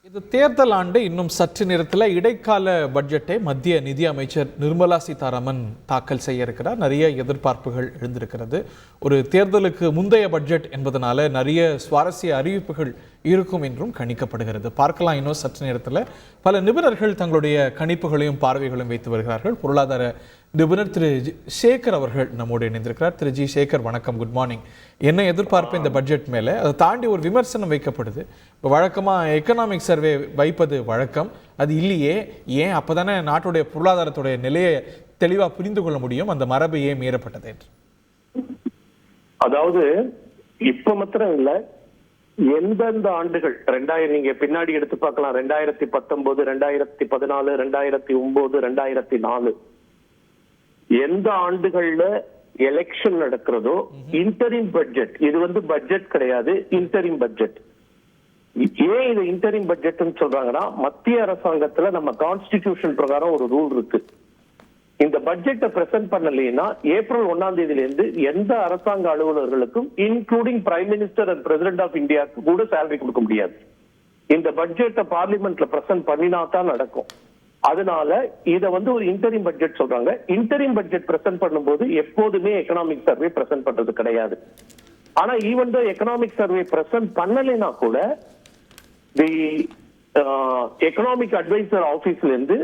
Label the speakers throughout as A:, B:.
A: இது தேர்தல் ஆண்டு இன்னும் சற்று நேரத்தில் இடைக்கால பட்ஜெட்டை மத்திய நிதி அமைச்சர் நிர்மலா சீதாராமன் தாக்கல் செய்ய இருக்கிறார். நிறைய எதிர்பார்ப்புகள் எழுந்திருக்கிறது. ஒரு தேர்தலுக்கு முந்தைய பட்ஜெட் என்பதனால நிறைய சுவாரஸ்ய அறிவிப்புகள் இருக்கும் என்றும் கணிக்கப்படுகிறது. பார்க்கலாம் இன்னும் சற்று நேரத்தில். பல நிபுணர்கள் தங்களுடைய கணிப்புகளையும் பார்வைகளையும் வைத்து வருகிறார்கள். பொருளாதார நிபுணர் திரு சேகர் அவர்கள் நம்மோடு இணைந்திருக்கிறார். திரு ஜி சேகர், வணக்கம், குட் மார்னிங். என்ன எதிர்பார்ப்பு இந்த பட்ஜெட் மேலே? அதை தாண்டி ஒரு விமர்சனம் வைக்கப்படுது. இப்போ வழக்கமாக எக்கனாமிக் சர்வே வைப்பது வழக்கம், அது இல்லையே, ஏன்? அப்போ தானே நாட்டுடைய பொருளாதாரத்துடைய நிலையை தெளிவாக புரிந்து கொள்ள முடியும். அந்த மரபு ஏன் மீறப்பட்டது என்று.
B: அதாவது இப்ப மாத்திரம் இல்ல, எந்தெந்த ஆண்டுகள் நீங்க பின்னாடி எடுத்து பார்க்கலாம். 2019, 2014, 2009, 2004 எந்த ஆண்டுகள்ல எலெக்ஷன் நடக்கிறதோ இன்டரிம் பட்ஜெட், இது பட்ஜெட் கிடையாது, இன்டரிம் பட்ஜெட். ஏன் இது இன்டரிம் பட்ஜெட் சொல்றாங்கன்னா, மத்திய அரசாங்கத்துல நம்ம கான்ஸ்டிடியூஷன் பிரகாரம் ஒரு ரூல் இருக்கு. இந்த பட்ஜெட்டை பிரசன்ட் பண்ணலைன்னா ஏப்ரல் 1ஆம் தேதியில இருந்து எந்த அரசாங்க அலுவலர்களுக்கும் including prime minister and president of இந்தியாவுக்கு கூட சேலரி கொடுக்க முடியாது. இந்த பட்ஜெட்டை பார்லிமெண்ட்ல பிரசன்ட் பண்ணினா தான் நடக்கும். அதனால இத ஒரு இன்டரிம் பட்ஜெட் சொல்றாங்க. இன்டரிம் பட்ஜெட் பிரசன்ட் பண்ணும்போது எப்போதுமே எக்கனாமிக் சர்வே பிரசன்ட் பண்றது கிடையாது. ஆனா even though economic survey present பண்ணலைன்னா கூட தி எக்கனாமிக் அட்வைசர் ஆபீஸ்ல இருந்து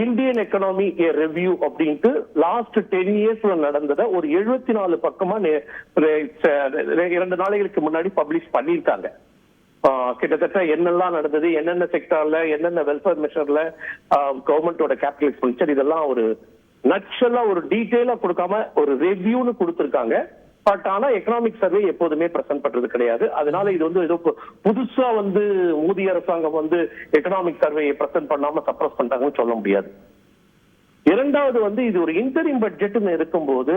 B: இந்தியன் எக்கனாமி ரிவ்யூ அப்படின்ட்டு லாஸ்ட் 10 இயர்ஸ்ல நடந்தத ஒரு 74 பக்கமா 2 நாளைகளுக்கு முன்னாடி பப்ளிஷ் பண்ணிருக்காங்க. கிட்டத்தட்ட என்னெல்லாம் நடந்தது, என்னென்ன செக்டார்ல, என்னென்ன வெல்ஃபேர் மெஷர்ல கவர்மெண்டோட கேபிட்டல் எக்ஸ்பெண்டிச்சர், இதெல்லாம் ஒரு நட்சலா ஒரு டீடைலா கொடுக்காம ஒரு ரிவ்யூன்னு கொடுத்திருக்காங்க. பட் ஆனா எக்கனாமிக் சர்வே எப்போதுமே பிரசன்ட் பண்றது கிடையாது. அதனால இது ஏதோ புதுசா மோடி அரசாங்கம் எக்கனாமிக் சர்வேயை பிரசன்ட் பண்ணாம சப்ரஸ் பண்றாங்கன்னு சொல்ல முடியாது. இரண்டாவது இது ஒரு இன்டரிம் பட்ஜெட்னு இருக்கும்போது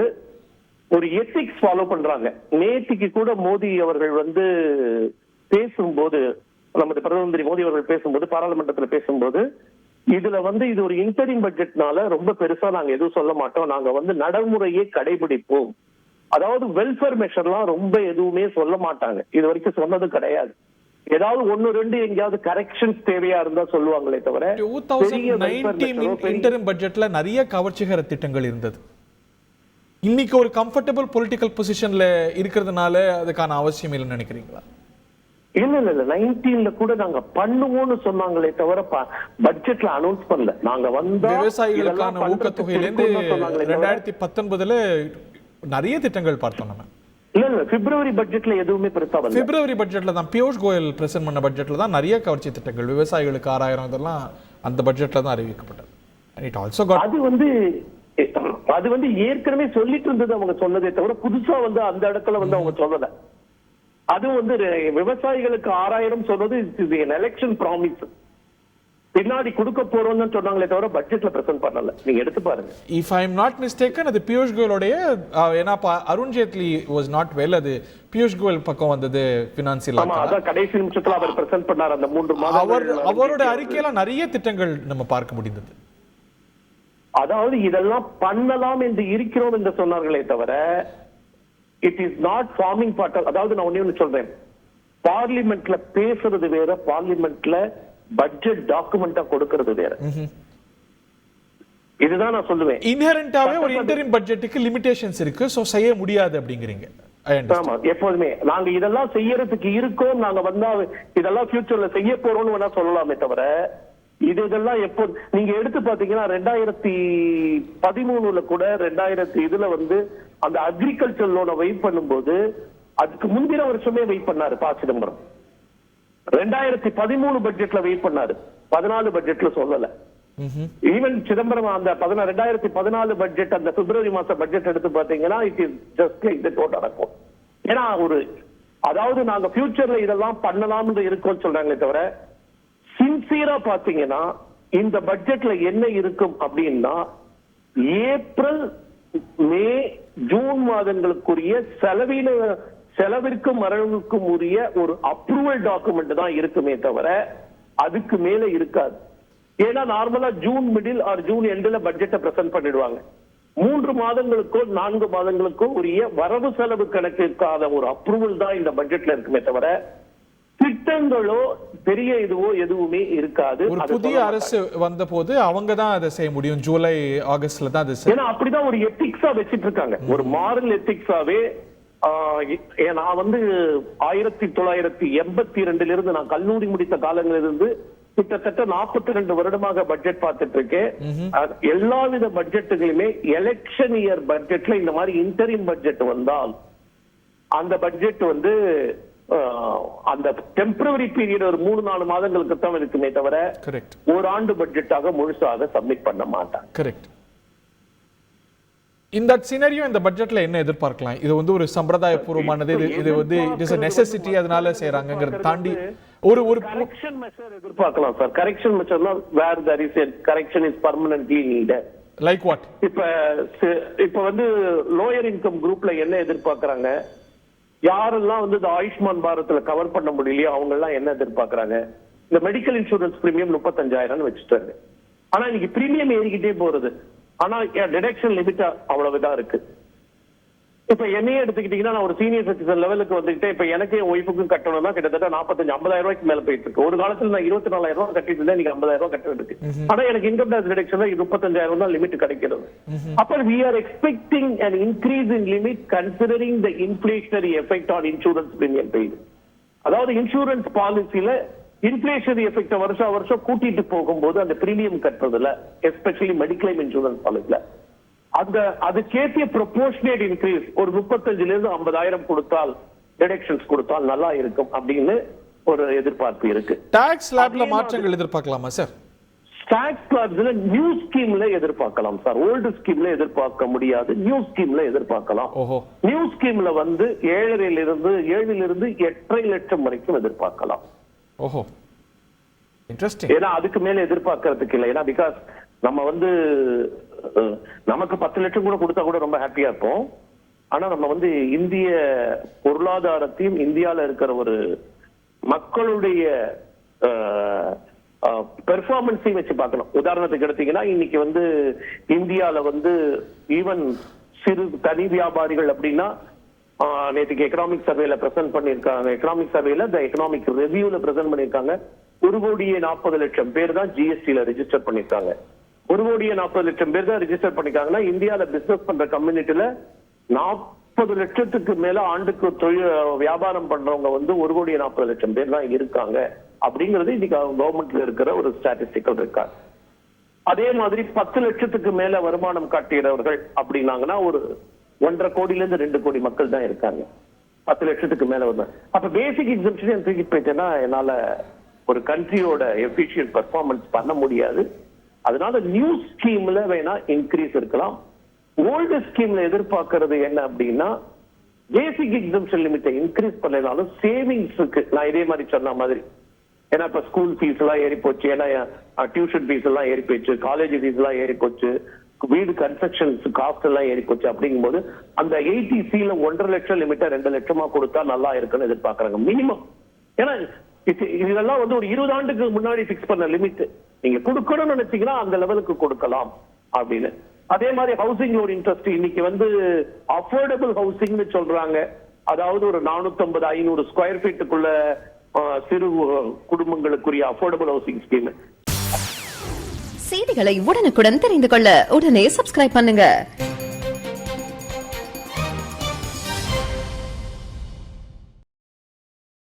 B: ஒரு எத்திக்ஸ் ஃபாலோ பண்றாங்க. நேற்றுக்கு கூட மோடி அவர்கள் பேசும்போது, நமது பிரதம மந்திரி மோடி அவர்கள் பேசும்போது, பாராளுமன்றத்தில் பேசும்போது, இதுல இது ஒரு இன்டரிம் பட்ஜெட்னால ரொம்ப பெருசா நாங்க எதுவும் சொல்ல மாட்டோம், நாங்க நடைமுறையை கடைபிடிப்போம். அதாவது வெல்ஃபேர் மெஷர்லாம் ரொம்ப எதுவுமே சொல்ல மாட்டாங்க, இது வரைக்கும் சொன்னது கிடையாது. ஏதாவது 1-2 எங்கேயாவது கரெக்ஷன்ஸ் தேவையா இருந்தா சொல்லுவாங்களே தவிர
A: 2019 இன்டரிம் பட்ஜெட்ல நிறைய கவர்ச்சிகர திட்டங்கள் இருந்தது. இன்னைக்கு ஒரு கம்ஃபர்டபிள் பொலிட்டிக்கல் பொசிஷன்ல இருக்கிறதுனால அதுக்கான அவசியம் இல்லைன்னு நினைக்கிறீங்களா?
B: இல்ல 19ல கூட நாங்க பண்ணுவோம்னு சொன்னாங்களே தவிர பட்ஜெட்ல அனௌன்ஸ் பண்ணல. நாங்க
A: விவசாயிகளுக்கான ஊக்கத்தொகையிலிருந்து 2019ல நிறைய திட்டங்கள் பார்த்தோம் நம்ம.
B: இல்ல பிப்ரவரி பட்ஜெட்ல எதுவுமே பெருசா வரல.
A: பிப்ரவரி பட்ஜெட்ல தான் பியூஷ் கோயல் பிரசன்ட் பண்ண பட்ஜெட்ல தான் நிறைய கவர்ச்சி திட்டங்கள், விவசாயிகளுக்கு 6000 இதெல்லாம் அந்த பட்ஜெட்ல தான் அறிவிக்கப்பட்டது. இட் ஆல்சோ காட்
B: அது ஏற்கனவே சொல்லிட்டு இருந்தது அவங்க சொன்னதே தவிர புதுசா அந்த இடத்துல அவங்க சொல்லல. அது விவசாயிகளுக்கு 6000 சொன்னது எலெக்ஷன் ப்ராமிஸ், பின்னாடி கொடுக்க போறோம்னு சொன்னாங்களே தவிர பட்ஜெட்ல பிரசன்ட் பண்ணல. நீங்க எடுத்து பாருங்க.
A: If I am not mistaken, அது பியூஷ் கோயலுடைய, ஏன்னா Arun Jaitley was not well, அது பியூஷ் கோயல் பக்கம் வந்தது பினான்சியல்.
B: ஆமா, அதான் கடைசி நிமிஷத்துல அவர் பிரசன்ட் பண்ணார் அந்த 3 மாதம்.
A: அவரோட அறிக்கையில நிறைய திட்டங்கள் நம்ம பார்க்க முடிந்தது.
B: அதாவது இதெல்லாம் பண்ணலாம் என்று இருக்கிறோம் என்று சொன்னார்களே தவிர it is not forming part. அதாவது நான் ஒண்ணு சொல்றேன், பார்லிமெண்ட்ல பேசுறது வேற, பார்லிமெண்ட்ல பட்ஜெட் டாக்குமெண்டா கொடுக்கிறது வேற. இதுதான் நான் சொல்லுவேன்.
A: இன்ஹெரண்டாவே ஒரு இன்டரிம் பட்ஜெட்டுக்கு லிமிடேஷன்ஸ் இருக்கு, சோ செய்ய முடியாது அப்படிங்கறீங்க.
B: ஆமா, எப்போதுமே நாங்க இதெல்லாம் செய்யறதுக்கு இருக்கோம், நாங்க இதெல்லாம் ஃபியூச்சர்ல செய்ய போறோம்னு வேணா சொல்லலாமே தவிர இதெல்லாம் எப்போ நீங்க எடுத்து பாத்தீங்கன்னா 2013ல கூட 2000 அந்த அக்ரிகல்ச்சர் லோனை வெயிட் பண்ணும்போது அதுக்கு முந்தின வருஷமே வெயிட் பண்ணாரு ப. சிதம்பரம். 2013 பட்ஜெட்ல வெயிட் பண்ணாரு, 14 பட்ஜெட்ல சொல்லல. ஈவன் சிதம்பரம் அந்த 2014 பட்ஜெட், அந்த பிப்ரவரி மாச பட்ஜெட் எடுத்து பாத்தீங்கன்னா it is just like that what நடக்கும். ஏன்னா அதாவது நாங்க ஃபியூச்சர்ல இதெல்லாம் பண்ணலாம்னு இருக்கோம்னு சொல்றாங்களே தவிர சின்சியரா பாத்தீங்கன்னா இந்த பட்ஜெட்ல என்ன இருக்கும் அப்படின்னா ஏப்ரல், மே, ஜூன் மாதங்களுக்குரிய செலவிற்கும் வரவுக்கும் உரிய ஒரு அப்ரூவல் டாக்குமெண்ட் தான் இருக்குமே தவிர அதுக்கு மேல இருக்காது. ஏன்னா நார்மலா ஜூன் மிடில் ஆர் ஜூன் எண்ட்ல பட்ஜெட்டை பிரசன்ட் பண்ணிடுவாங்க. 3 மாதங்களுக்கோ 4 மாதங்களுக்கோ உரிய வரவு செலவு கணக்கிற்கான ஒரு அப்ரூவல் தான் இந்த பட்ஜெட்ல இருக்குமே தவிர திட்டங்களோ பெரிய இதுவோ எதுவுமே இருக்காது.
A: ஒரு புதிய அரசு வந்த போது அவங்க தான் அதை செய்ய முடியும். ஜூலை ஆகஸ்ட்ல தான் அது
B: ஏன்னா அப்படிதான் ஒரு எத்திக்ஸா வச்சிட்டு இருக்காங்க, ஒரு மாரல் எத்திக்ஸாவே. நான் வந்து 1982 இருந்து நான் கல்லூரி முடித்த காலங்களிலிருந்து கிட்டத்தட்ட 42 வருடமாக பட்ஜெட் பார்த்துட்டு இருக்கேன். எல்லா வித பட்ஜெட்டுகளுமே எலெக்ஷன் இயர் பட்ஜெட்ல இந்த மாதிரி இன்டரிம் பட்ஜெட் வந்தால் அந்த பட்ஜெட் வந்து அந்த டெம்பரரி பீரியட் ஒரு 3-4 மாதங்களுக்கு தான் இருக்குமே தவிர ஒரு ஆண்டு பட்ஜெட்டாக முழுசாக சப்மிட் பண்ண மாட்டாங்க.
A: கரெக்ட். இந்த சினரியோ இந்த பட்ஜெட்ல என்ன எதிர்பார்க்கலாம்? இது வந்து ஒரு சம்பிரதாயபூர்வமானது, இது வந்து இட் இஸ் a necessity, அதனால செய்றாங்கங்கறத தாண்டி ஒரு
B: கரெக்ஷன் மெஷர் எதிர்பார்க்கலாம் சார். கரெக்ஷன் மெஷர்னா where there is a correction is permanently needed.
A: Like what?
B: இப்ப வந்து லோயர் இன்கம் குரூப்ல என்ன எதிர்பார்க்கறாங்க, யாரெல்லாம் வந்து இந்த ஆயுஷ்மான் பாரத்ல கவர் பண்ண முடியலையோ அவங்க எல்லாம் என்ன எதிர்பார்க்கறாங்க? இந்த மெடிக்கல் இன்சூரன்ஸ் பிரீமியம் 35,000 வச்சுட்டாரு. ஆனா இன்னைக்கு பிரீமியம் ஏறிக்கிட்டே போறது, ஆனா டிடக்ஷன் லிமிட் அவ்வளவுதான் இருக்கு. இப்ப என்னையே எடுத்துக்கிட்டீங்கன்னா நான் ஒரு சீனியர் சிட்டிசன் லெவலுக்கு வந்துட்டு இப்ப எனக்கு என் ஒய்ஃபுக்கும் கட்டணும்னா கிட்டத்தட்ட 45,000-50,000 ரூபாய்க்கு மேல போயிட்டு இருக்கு. ஒரு காலத்துல நான் 24,000 ரூபாய் கட்டிட்டு இருந்தேன், இன்னைக்கு 50,000 ரூபாய் கட்ட இருக்கு. ஆனா எனக்கு இன்கம் டாக்ஸ் டிடக்ஷன்ல 35,000 தான் லிமிட் கிடைக்கிறது. அப்ப we are expecting an increase in limit considering the inflationary effect on insurance premium paid. அதாவது இன்சூரன்ஸ் பாலிசில இன்ஃபிளேஷனரி எஃபெக்ட் வருஷம் கூட்டிட்டு போகும்போது அந்த பிரீமியம் கட்டுறதுல எஸ்பெஷலி மெடிக்ளைம் இன்சூரன்ஸ் பாலிசில அந்த அதுக்கேற்றிய ப்ரொபோர்ஷனேட் இன்க்ரீஸ் ஒரு 35,000 to 50,000 கொடுத்தால் டிடக்ஷன்ஸ் கொடுத்தால் நல்லா இருக்கும் அப்படின்னு ஒரு எதிர்பார்ப்பு இருக்கு.
A: டாக்ஸ் ஸ்லாப்ல மாற்றங்கள் எதிர்பார்க்கலாமா சார்?
B: டாக்ஸ் ஸ்லாப்ஸ்ல நியூ ஸ்கீம்ல எதிர்பார்க்கலாம் சார். ஓல்டு ஸ்கீம்ல எதிர்பார்க்க முடியாது, நியூ ஸ்கீம்ல எதிர்பார்க்கலாம். நியூ ஸ்கீம்ல வந்து 7 to 8.5 லட்சம் வரைக்கும் எதிர்பார்க்கலாம்.
A: ஓஹோ, இன்ட்ரஸ்டிங்.
B: ஏன்னா அதுக்கு மேல எதிர்பார்க்கறதுக்கு இல்லை. ஏன்னா பிகாஸ் நம்ம வந்து நமக்கு 10 லட்சம் கூட கொடுத்தா கூட ரொம்ப ஹாப்பியா இருப்போம். ஆனா நம்ம வந்து இந்திய பொருளாதாரத்தையும் இந்தியால இருக்கிற ஒரு மக்களுடைய பெர்ஃபார்மன்ஸையும் வச்சு பார்க்கணும். உதாரணத்துக்கு எடுத்தீங்கன்னா இன்னைக்கு வந்து இந்தியால வந்து ஈவன் சிறு தனி வியாபாரிகள் அப்படின்னா நேற்றுக்கு எக்கனாமிக் சர்வேல பிரசன்ட் பண்ணிருக்காங்க. எக்கனாமிக் சர்வேல இந்த எக்கனாமிக் ரிவ்யூல பிரசன்ட் பண்ணிருக்காங்க. 1,40,00,000 பேர் தான் ஜிஎஸ்டில ரெஜிஸ்டர் பண்ணிருக்காங்க. 1,40,00,000 பேர் தான் ரெஜிஸ்டர் பண்ணிருக்காங்கன்னா இந்தியால பிசினஸ் பண்ற கம்யூனிட்டில 40 லட்சத்துக்கு மேல ஆண்டுக்கு வியாபாரம் பண்றவங்க வந்து 1,40,00,000 பேர் தான் இருக்காங்க அப்படிங்கிறது இன்னைக்கு கவர்மெண்ட்ல இருக்கிற ஒரு ஸ்டாட்டிஸ்டிக்கல் ரெக்கார்ட். அதே மாதிரி 10 லட்சத்துக்கு மேல வருமானம் காட்டுகிறவர்கள் அப்படின்னாங்கன்னா ஒரு 1.5 கோடியிலிருந்து 2 கோடி மக்கள் தான் இருக்காங்க 10 லட்சத்துக்கு மேல வருது. அப்ப பேசிக் எக்ஸம்ஷன் தூக்கி போயிட்டேன்னா என்னால ஒரு கண்ட்ரியோட எஃபிஷியன்ட் பெர்ஃபார்மன்ஸ் பண்ண முடியாது. அதனால நியூ ஸ்கீம்ல வேணா இன்க்ரீஸ் இருக்கலாம். ஓல்டு ஸ்கீம்ல எதிர்பார்க்கறது என்ன அப்படின்னா பேசிக் எக்ஸம்ஷன் லிமிட்டை இன்க்ரீஸ் பண்ணனாலும் சேவிங்ஸுக்கு நான் இதே மாதிரி சொன்ன மாதிரி, ஏன்னா இப்ப ஸ்கூல் ஃபீஸ் எல்லாம் ஏறி போச்சு, ஏன்னா டியூஷன் ஃபீஸ் எல்லாம் ஏறி போச்சு, காலேஜ் ஃபீஸ் எல்லாம் ஏறி போச்சு, வீடு கன்ஸ்ட்ரக்ஷன் காஸ்ட் எல்லாம் ஏறி போச்சு. அப்படிங்கும்போது அந்த 80Cல 1.5 லட்சம் லிமிட்டை 2 லட்சமா கொடுத்தா நல்லா இருக்குன்னு எதிர்பார்க்கறாங்க மினிமம். ஏன்னா இதெல்லாம் வந்து ஒரு 20 ஆண்டுக்கு முன்னாடி பிக்ஸ் பண்ண லிமிட். நீங்க கொடுக்கணும்னு நினைச்சீங்கன்னா அந்த லெவலுக்கு கொடுக்கலாம் அப்படின்னு. அதே மாதிரி ஹவுசிங் லோன் இன்ட்ரெஸ்ட் இன்னைக்கு வந்து அஃபோர்டபுள் ஹவுசிங்னு சொல்றாங்க. அதாவது ஒரு 450-500 ஸ்கொயர் ஃபீட்டுக்குள்ள சிறு குடும்பங்களுக்குரிய அஃபோர்டபுள் ஹவுசிங் ஸ்கீம்.
C: செய்திகளை உடனுக்குடன் தெரிந்து கொள்ள உடனே சப்ஸ்கிரைப் பண்ணுங்க.